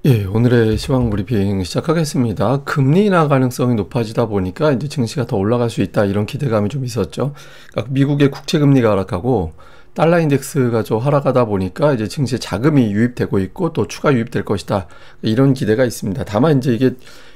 예, 오늘의 시황 브리핑 시작하겠습니다. 금리 인하 가능성이 높아지다 보니까 이제 증시가 더 올라갈 수 있다 이런 기대감이 좀 있었죠. 그러니까 미국의 국채 금리가 하락하고 달러 인덱스가 좀 하락하다 보니까 이제 증시에 자금이 유입되고 있고 또 추가 유입될 것이다 이런 기대가 있습니다. 다만 이제 이게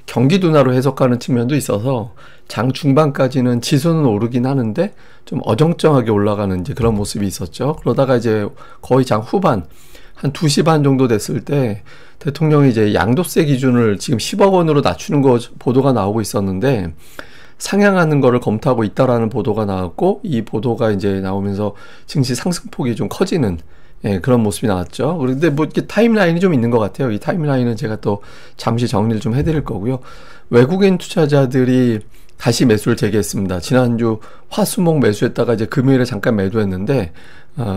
경기 둔화로 해석하는 측면도 있어서 장 중반까지는 지수는 오르긴 하는데 좀 어정쩡하게 올라가는 이제 그런 모습이 있었죠. 그러다가 이제 거의 장 후반 한 2시 반 정도 됐을 때 대통령이 이제 양도세 기준을 지금 10억 원으로 낮추는 거 보도가 나오고 있었는데 상향하는 거를 검토하고 있다라는 보도가 나왔고 이 보도가 이제 나오면서 증시 상승폭이 좀 커지는 그런 모습이 나왔죠. 그런데 뭐 이렇게 타임라인이 좀 있는 것 같아요. 이 타임라인은 제가 또 잠시 정리를 좀 해드릴 거고요. 외국인 투자자들이 다시 매수를 재개했습니다. 지난주 화수목 매수했다가 이제 금요일에 잠깐 매도했는데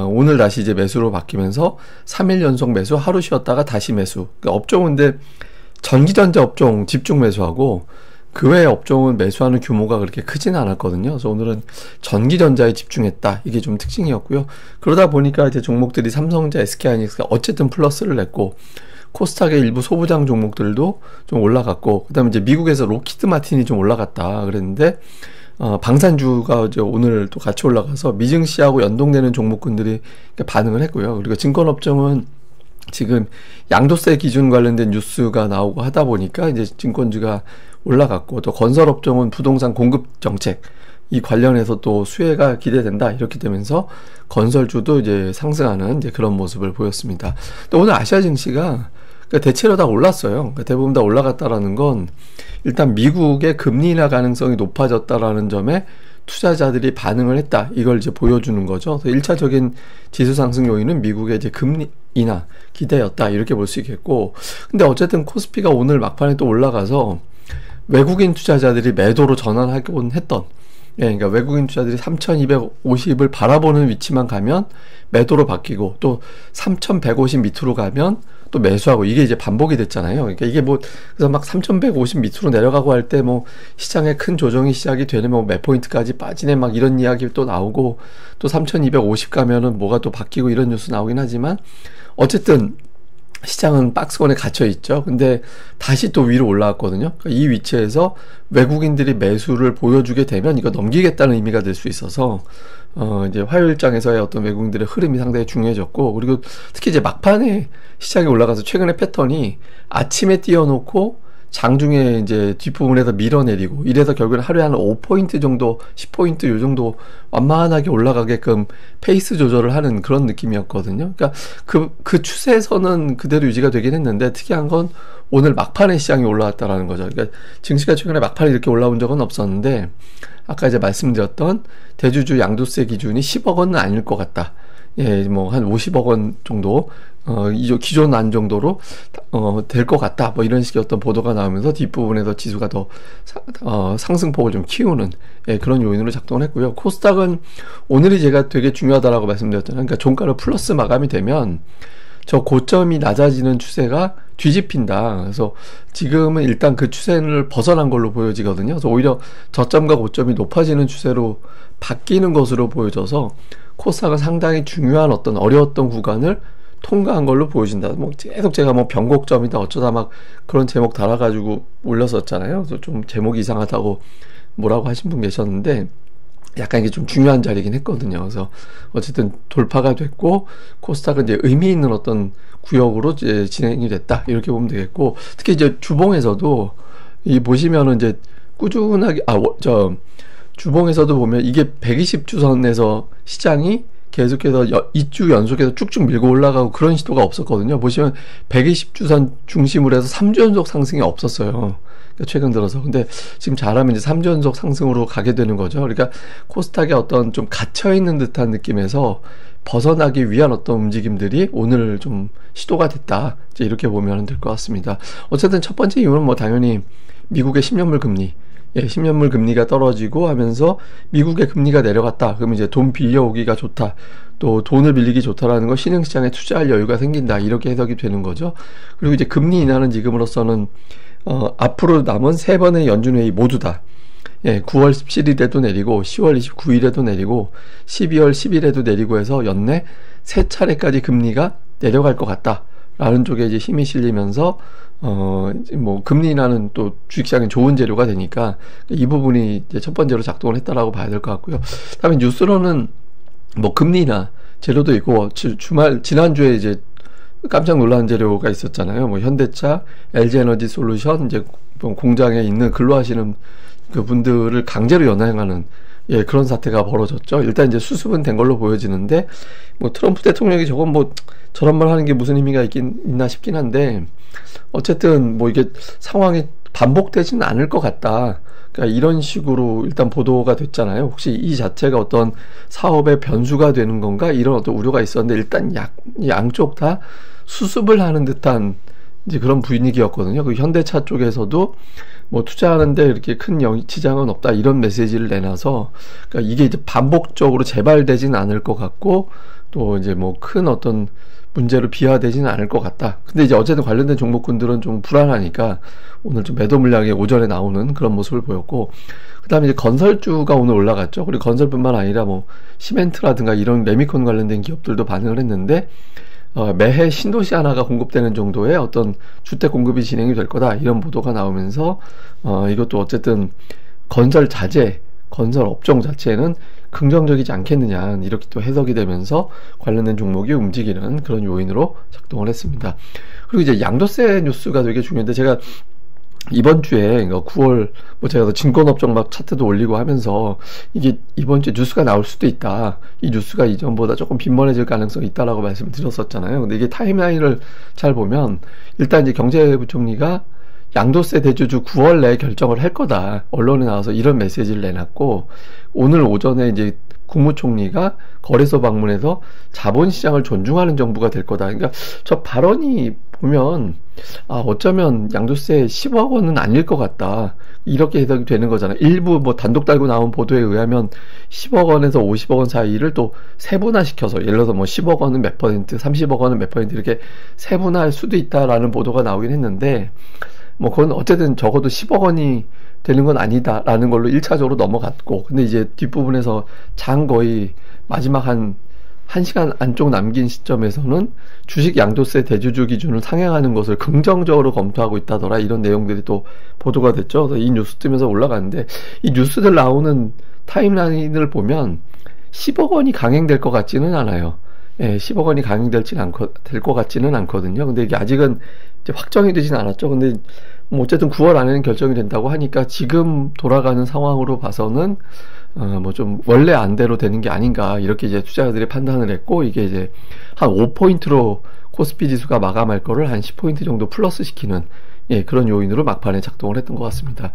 오늘 다시 이제 매수로 바뀌면서 3일 연속 매수, 하루 쉬었다가 다시 매수. 그러니까 업종은 근데 전기전자 업종 집중 매수하고 그 외의 업종은 매수하는 규모가 그렇게 크지는 않았거든요. 그래서 오늘은 전기전자에 집중했다. 이게 좀 특징이었고요. 그러다 보니까 이제 종목들이 삼성전자, SK하이닉스가 어쨌든 플러스를 냈고 코스닥의 일부 소부장 종목들도 좀 올라갔고 그다음에 이제 미국에서 로키드 마틴이 좀 올라갔다 그랬는데 방산주가 이제 오늘 또 같이 올라가서 미증시하고 연동되는 종목군들이 반응을 했고요. 그리고 증권업종은 지금 양도세 기준 관련된 뉴스가 나오고 하다 보니까 이제 증권주가 올라갔고 또 건설업종은 부동산 공급 정책 이 관련해서 또 수혜가 기대된다 이렇게 되면서 건설주도 이제 상승하는 이제 그런 모습을 보였습니다. 또 오늘 아시아 증시가 대체로 다 올랐어요. 그러니까 대부분 다 올라갔다라는 건 일단 미국의 금리 인하 가능성이 높아졌다라는 점에 투자자들이 반응을 했다. 이걸 이제 보여주는 거죠. 그래서 1차적인 지수 상승 요인은 미국의 이제 금리 인하 기대였다. 이렇게 볼 수 있겠고. 근데 어쨌든 코스피가 오늘 막판에 또 올라가서 외국인 투자자들이 매도로 전환하곤 했던 그러니까 외국인 투자들이 3,250을 바라보는 위치만 가면 매도로 바뀌고 또 3,150 밑으로 가면 또 매수하고 이게 이제 반복이 됐잖아요. 그러니까 이게 뭐 그래서 막 3,150 밑으로 내려가고 할 때 뭐 시장에 큰 조정이 시작이 되면 뭐 몇 포인트까지 빠지네 막 이런 이야기 또 나오고 또 3,250 가면은 뭐가 또 바뀌고 이런 뉴스 나오긴 하지만 어쨌든 시장은 박스권에 갇혀 있죠. 근데 다시 또 위로 올라왔거든요. 그러니까 이 위치에서 외국인들이 매수를 보여주게 되면 이거 넘기겠다는 의미가 될 수 있어서 이제 화요일장에서의 어떤 외국인들의 흐름이 상당히 중요해졌고 그리고 특히 이제 막판에 시장이 올라가서 최근의 패턴이 아침에 띄워놓고 장중에 이제 뒷부분에서 밀어내리고 이래서 결국엔 하루에 한 5포인트 정도 10포인트 요 정도 완만하게 올라가게끔 페이스 조절을 하는 그런 느낌이었거든요. 그러니까 그 추세에서는 그대로 유지가 되긴 했는데 특이한 건 오늘 막판에 시장이 올라왔다라는 거죠. 그러니까 증시가 최근에 막판에 이렇게 올라온 적은 없었는데 아까 이제 말씀드렸던 대주주 양도세 기준이 10억 원은 아닐 것 같다. 예, 뭐 한 50억 원 정도 기존 안 정도로 될 것 같다. 뭐 이런 식의 어떤 보도가 나오면서 뒷부분에서 지수가 더 상승폭을 좀 키우는 그런 요인으로 작동을 했고요. 코스닥은 오늘이 제가 되게 중요하다라고 말씀드렸잖아요. 그러니까 종가를 플러스 마감이 되면 저 고점이 낮아지는 추세가 뒤집힌다. 그래서 지금은 일단 그 추세를 벗어난 걸로 보여지거든요. 그래서 오히려 저점과 고점이 높아지는 추세로 바뀌는 것으로 보여져서 코스닥은 상당히 중요한 어떤 어려웠던 구간을 통과한 걸로 보여진다. 뭐 계속 제가 뭐 변곡점이다 어쩌다 막 그런 제목 달아가지고 올렸었잖아요. 그래서 좀 제목이 이상하다고 뭐라고 하신 분 계셨는데 약간 이게 좀 중요한 자리긴 했거든요. 그래서 어쨌든 돌파가 됐고 코스닥은 이제 의미 있는 어떤 구역으로 이제 진행이 됐다 이렇게 보면 되겠고 특히 이제 주봉에서도 이 보시면은 이제 꾸준하게 주봉에서도 보면 이게 120주선에서 시장이 계속해서 2주 연속해서 쭉쭉 밀고 올라가고 그런 시도가 없었거든요. 보시면 120주선 중심으로 해서 3주 연속 상승이 없었어요. 그러니까 최근 들어서. 근데 지금 잘하면 이제 3주 연속 상승으로 가게 되는 거죠. 그러니까 코스닥의 어떤 좀 갇혀있는 듯한 느낌에서 벗어나기 위한 어떤 움직임들이 오늘 좀 시도가 됐다. 이제 이렇게 보면 될 것 같습니다. 어쨌든 첫 번째 이유는 뭐 당연히 미국의 10년물 금리 10년물 금리가 떨어지고 하면서 미국의 금리가 내려갔다. 그러면 이제 돈 빌려오기가 좋다. 또 돈을 빌리기 좋다라는 거 신흥시장에 투자할 여유가 생긴다. 이렇게 해석이 되는 거죠. 그리고 이제 금리 인하는 지금으로서는 앞으로 남은 3번의 연준회의 모두 다 9월 17일에도 내리고 10월 29일에도 내리고 12월 10일에도 내리고 해서 연내 3차례까지 금리가 내려갈 것 같다. 라는 쪽에 이제 힘이 실리면서 이제 뭐 금리 인하는 또 주식시장에 좋은 재료가 되니까 이 부분이 이제 첫 번째로 작동을 했다라고 봐야 될 것 같고요. 그다음에 뉴스로는 뭐 금리 인하 재료도 있고 지난주에 이제 깜짝 놀란 재료가 있었잖아요. 뭐 현대차, LG에너지 솔루션 이제 공장에 있는 근로하시는 그 분들을 강제로 연행하는 그런 사태가 벌어졌죠. 일단 이제 수습은 된 걸로 보여지는데 뭐 트럼프 대통령이 저건 뭐 저런 말 하는 게 무슨 의미가 있나 싶긴 한데 어쨌든 뭐 이게 상황이 반복되지는 않을 것 같다. 그러니까 이런 식으로 일단 보도가 됐잖아요. 혹시 이 자체가 어떤 사업의 변수가 되는 건가 이런 어떤 우려가 있었는데 일단 양쪽 다 수습을 하는 듯한 이제 그런 분위기였거든요. 그 현대차 쪽에서도 뭐 투자하는데 이렇게 큰 지장은 없다 이런 메시지를 내놔서 그러니까 이게 이제 반복적으로 재발되지는 않을 것 같고 또 이제 뭐 큰 어떤 문제로 비화되지는 않을 것 같다. 근데 이제 어쨌든 관련된 종목군들은 좀 불안하니까 오늘 좀 매도 물량이 오전에 나오는 그런 모습을 보였고 그 다음에 이제 건설주가 오늘 올라갔죠. 그리고 건설뿐만 아니라 뭐 시멘트라든가 이런 레미콘 관련된 기업들도 반응을 했는데 매해 신도시 하나가 공급되는 정도의 어떤 주택 공급이 진행이 될 거다 이런 보도가 나오면서 이것도 어쨌든 건설 자재, 건설 업종 자체는 긍정적이지 않겠느냐 이렇게 또 해석이 되면서 관련된 종목이 움직이는 그런 요인으로 작동을 했습니다. 그리고 이제 양도세 뉴스가 되게 중요한데 제가 이번 주에 9월 뭐 제가 증권업종 막 차트도 올리고 하면서 이게 이번 주에 뉴스가 나올 수도 있다. 이 뉴스가 이전보다 조금 빈번해질 가능성이 있다라고 말씀을 드렸었잖아요. 근데 이게 타임라인을 잘 보면 일단 이제 경제부총리가 양도세 대주주 9월 내에 결정을 할 거다. 언론에 나와서 이런 메시지를 내놨고 오늘 오전에 이제 국무총리가 거래소 방문해서 자본시장을 존중하는 정부가 될 거다. 그러니까 저 발언이 보면 어쩌면 양도세 10억 원은 아닐 것 같다. 이렇게 해석이 되는 거잖아요. 일부 뭐 단독 달고 나온 보도에 의하면 10억 원에서 50억 원 사이를 또 세분화시켜서 예를 들어서 뭐 10억 원은 몇 퍼센트, 30억 원은 몇 퍼센트 이렇게 세분화할 수도 있다라는 보도가 나오긴 했는데 뭐 그건 어쨌든 적어도 10억 원이 되는 건 아니다라는 걸로 1차적으로 넘어갔고 근데 이제 뒷부분에서 장 거의 마지막 한 1시간 안쪽 남긴 시점에서는 주식 양도세 대주주 기준을 상향하는 것을 긍정적으로 검토하고 있다더라 이런 내용들이 또 보도가 됐죠. 그래서 이 뉴스 뜨면서 올라가는데 이 뉴스들 나오는 타임라인을 보면 10억 원이 강행될 것 같지는 않아요. 10억 원이 될 것 같지는 않거든요. 근데 이게 아직은 이제 확정이 되진 않았죠. 근데 뭐 어쨌든 9월 안에는 결정이 된다고 하니까 지금 돌아가는 상황으로 봐서는 뭐 좀 원래 안대로 되는 게 아닌가 이렇게 이제 투자자들이 판단을 했고 이게 이제 한 5포인트로 코스피 지수가 마감할 거를 한 10포인트 정도 플러스 시키는 그런 요인으로 막판에 작동을 했던 것 같습니다.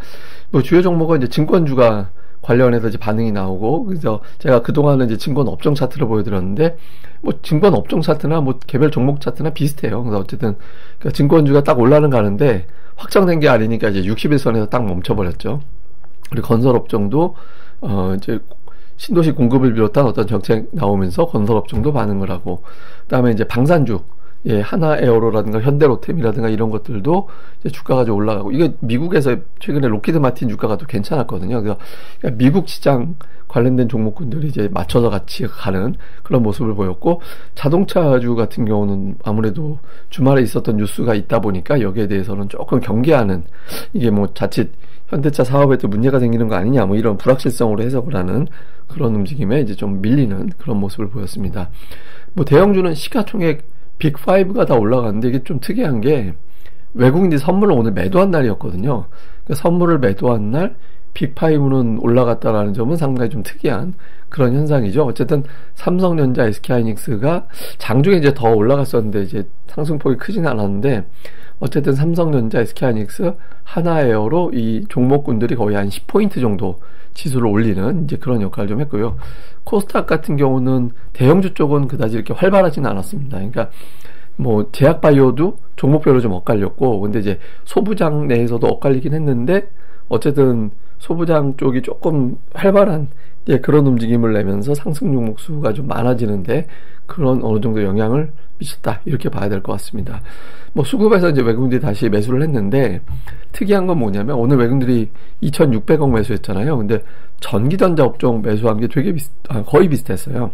뭐 주요 종목은 이제 증권주가 관련해서 이제 반응이 나오고 그래서 제가 그동안은 이제 증권 업종 차트를 보여드렸는데 뭐 증권 업종 차트나 뭐 개별 종목 차트나 비슷해요. 그래서 어쨌든 그러니까 증권주가 딱 올라는 가는데 확정된 게 아니니까 이제 60일선에서 딱 멈춰버렸죠. 그리고 건설 업종도 이제 신도시 공급을 비롯한 어떤 정책 나오면서 건설 업종도 반응을 하고 그다음에 이제 방산주 하나에어로라든가 현대로템이라든가 이런 것들도 이제 주가가 좀 올라가고 이게 미국에서 최근에 로키드 마틴 주가가 또 괜찮았거든요. 그래서 미국 시장 관련된 종목군들이 이제 맞춰서 같이 가는 그런 모습을 보였고 자동차주 같은 경우는 아무래도 주말에 있었던 뉴스가 있다 보니까 여기에 대해서는 조금 경계하는 이게 뭐 자칫 현대차 사업에 또 문제가 생기는 거 아니냐 뭐 이런 불확실성으로 해석을 하는 그런 움직임에 이제 좀 밀리는 그런 모습을 보였습니다. 뭐 대형주는 시가총액 빅5가 다 올라갔는데 이게 좀 특이한 게 외국인들이 선물을 오늘 매도한 날이었거든요. 그러니까 선물을 매도한 날 빅5는 올라갔다라는 점은 상당히 좀 특이한 그런 현상이죠. 어쨌든 삼성전자, SK하이닉스가 장중에 이제 더 올라갔었는데 이제 상승폭이 크진 않았는데 어쨌든 삼성전자, SK하이닉스, 하나에어로 이 종목군들이 거의 한 10포인트 정도 지수를 올리는 이제 그런 역할을 좀 했고요. 코스닥 같은 경우는 대형주 쪽은 그다지 이렇게 활발하지는 않았습니다. 그러니까 뭐 제약바이오도 종목별로 좀 엇갈렸고 근데 이제 소부장 내에서도 엇갈리긴 했는데 어쨌든 소부장 쪽이 조금 활발한 그런 움직임을 내면서 상승 종목 수가 좀 많아지는데 그런 어느 정도 영향을 미쳤다 이렇게 봐야 될 것 같습니다. 뭐 수급에서 이제 외국인들이 다시 매수를 했는데 특이한 건 뭐냐면 오늘 외국인들이 2,600억 매수했잖아요. 근데 전기전자 업종 매수한 게 되게 거의 비슷했어요.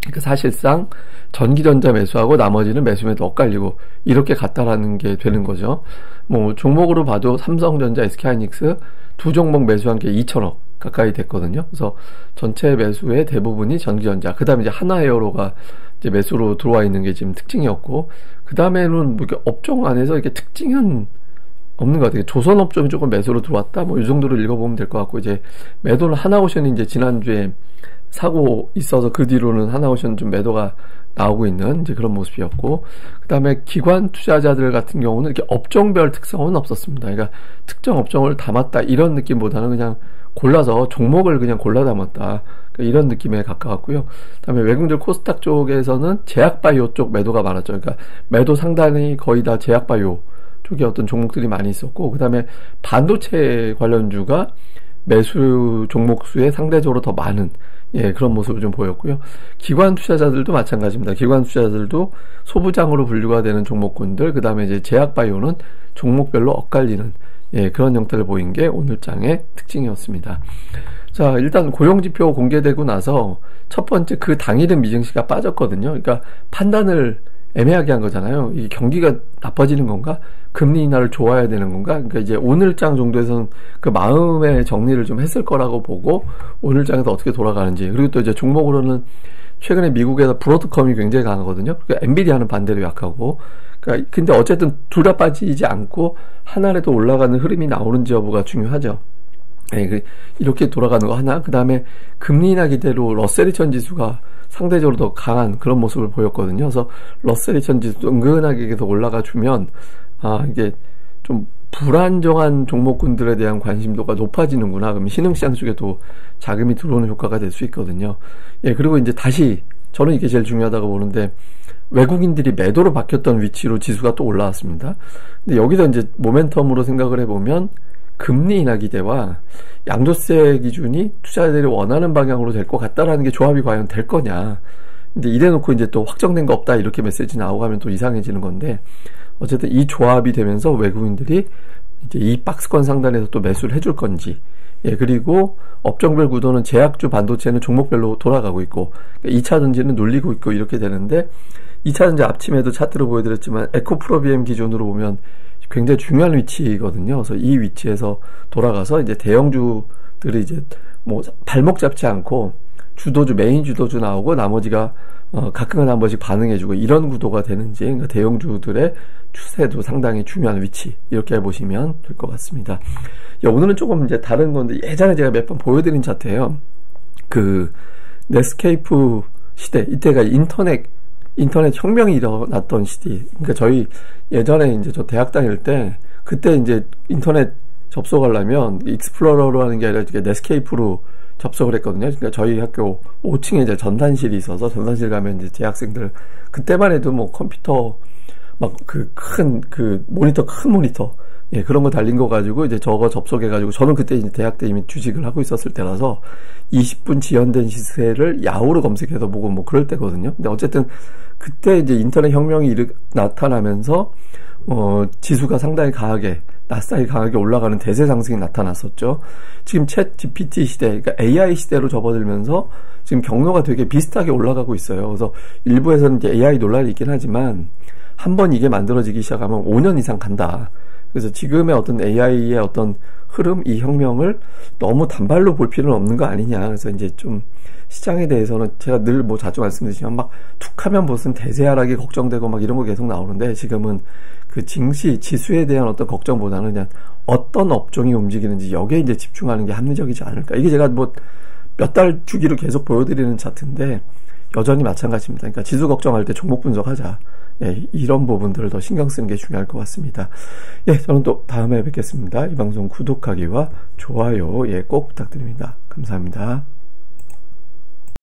그러니까 사실상 전기전자 매수하고 나머지는 매수매도 엇갈리고 이렇게 갔다라는 게 되는 거죠. 뭐 종목으로 봐도 삼성전자, SK하이닉스 두 종목 매수한 게 2천억 가까이 됐거든요. 그래서 전체 매수의 대부분이 전기전자, 그 다음에 이제 하나에어로가 이제 매수로 들어와 있는 게 지금 특징이었고, 그 다음에는 뭐 이렇게 업종 안에서 이렇게 특징은 없는 것 같아요. 조선업종이 조금 매수로 들어왔다, 뭐 이 정도로 읽어보면 될 것 같고, 이제 매도는 하나오션이 이제 지난주에 사고 있어서 그 뒤로는 하나오션 좀 매도가 나오고 있는 이제 그런 모습이었고, 그 다음에 기관 투자자들 같은 경우는 이렇게 업종별 특성은 없었습니다. 그러니까 특정 업종을 담았다 이런 느낌보다는 그냥 골라서 종목을 그냥 골라 담았다, 그러니까 이런 느낌에 가까웠고요. 그 다음에 외국인들 코스닥 쪽에서는 제약바이오 쪽 매도가 많았죠. 그러니까 매도 상단이 거의 다 제약바이오 쪽에 어떤 종목들이 많이 있었고, 그 다음에 반도체 관련주가 매수 종목 수에 상대적으로 더 많은 그런 모습을 좀 보였고요. 기관 투자자들도 마찬가지입니다. 기관 투자자들도 소부장으로 분류가 되는 종목군들, 그 다음에 이제 제약바이오는 종목별로 엇갈리는 그런 형태를 보인 게 오늘장의 특징이었습니다. 자, 일단 고용지표 공개되고 나서 첫 번째 그 당일은 미증시가 빠졌거든요. 그러니까 판단을 애매하게 한 거잖아요. 이 경기가 나빠지는 건가? 금리 인하를 좋아야 되는 건가? 그러니까 이제 오늘장 정도에서는 그 마음의 정리를 좀 했을 거라고 보고 오늘장에서 어떻게 돌아가는지, 그리고 또 이제 종목으로는 최근에 미국에서 브로드컴이 굉장히 강하거든요. 그러니까 엔비디아는 반대로 약하고, 그러니까 근데 어쨌든 둘 다 빠지지 않고 하나라도 올라가는 흐름이 나오는지 여부가 중요하죠. 이렇게 돌아가는 거 하나, 그 다음에 금리 인하 기대로 러셀 2000 지수가 상대적으로 더 강한 그런 모습을 보였거든요. 그래서 러셀 2000 지수 은근하게 계속 올라가 주면 이게 좀 불안정한 종목군들에 대한 관심도가 높아지는구나. 그럼 신흥시장 쪽에도 자금이 들어오는 효과가 될 수 있거든요. 그리고 이제 다시 저는 이게 제일 중요하다고 보는데, 외국인들이 매도로 바뀌었던 위치로 지수가 또 올라왔습니다. 근데 여기서 이제 모멘텀으로 생각을 해보면 금리 인하 기대와 양도세 기준이 투자자들이 원하는 방향으로 될 것 같다라는 게 조합이 과연 될 거냐. 근데 이래놓고 이제 또 확정된 거 없다 이렇게 메시지 나오고 하면 또 이상해지는 건데, 어쨌든 이 조합이 되면서 외국인들이 이제 이 박스권 상단에서 또 매수를 해줄 건지, 그리고 업종별 구도는 제약주 반도체는 종목별로 돌아가고 있고, 2차전지는 눌리고 있고 이렇게 되는데, 2차전지 아침에도 차트로 보여드렸지만 에코프로비엠 기준으로 보면 굉장히 중요한 위치거든요. 그래서 이 위치에서 돌아가서 이제 대형주들이 이제 뭐 발목 잡지 않고 주도주, 메인 주도주 나오고 나머지가 가끔은 한 번씩 반응해주고 이런 구도가 되는지, 그러니까 대형주들의 추세도 상당히 중요한 위치, 이렇게 보시면 될 것 같습니다. 오늘은 조금 이제 다른 건데, 예전에 제가 몇 번 보여드린 차트예요. 그 넷스케이프 시대, 이때가 인터넷 혁명이 일어났던 시대. 그러니까 저희 예전에 이제 저 대학 다닐 때, 그때 이제 인터넷 접속하려면 익스플로러로 하는 게 아니라 넷스케이프로 접속을 했거든요. 그러니까 저희 학교 5층에 이제 전산실이 있어서 전산실 가면 이제 재학생들, 그때만 해도 뭐 컴퓨터 막 큰 모니터, 큰 모니터, 그런 거 달린 거 가지고 이제 저거 접속해가지고, 저는 그때 이제 대학 때 이미 주식을 하고 있었을 때라서 20분 지연된 시세를 야후로 검색해서 보고 뭐 그럴 때거든요. 근데 어쨌든 그때 이제 인터넷 혁명이 나타나면서 지수가 상당히 강하게, 나스닥이 강하게 올라가는 대세 상승이 나타났었죠. 지금 챗 GPT 시대, 그러니까 AI 시대로 접어들면서 지금 경로가 되게 비슷하게 올라가고 있어요. 그래서 일부에서는 이제 AI 논란이 있긴 하지만 한번 이게 만들어지기 시작하면 5년 이상 간다. 그래서 지금의 어떤 AI의 어떤 흐름, 이 혁명을 너무 단발로 볼 필요는 없는 거 아니냐. 그래서 이제 좀 시장에 대해서는 제가 늘 뭐 자주 말씀드리지만 막 툭하면 무슨 대세 하락이 걱정되고 막 이런 거 계속 나오는데, 지금은 그 지수에 대한 어떤 걱정보다는 그냥 어떤 업종이 움직이는지 여기에 이제 집중하는 게 합리적이지 않을까. 이게 제가 뭐 몇 달 주기로 계속 보여드리는 차트인데 여전히 마찬가지입니다. 그러니까 지수 걱정할 때 종목 분석하자. 이런 부분들을 더 신경 쓰는 게 중요할 것 같습니다. 저는 또 다음에 뵙겠습니다. 이 방송 구독하기와 좋아요 꼭 부탁드립니다. 감사합니다.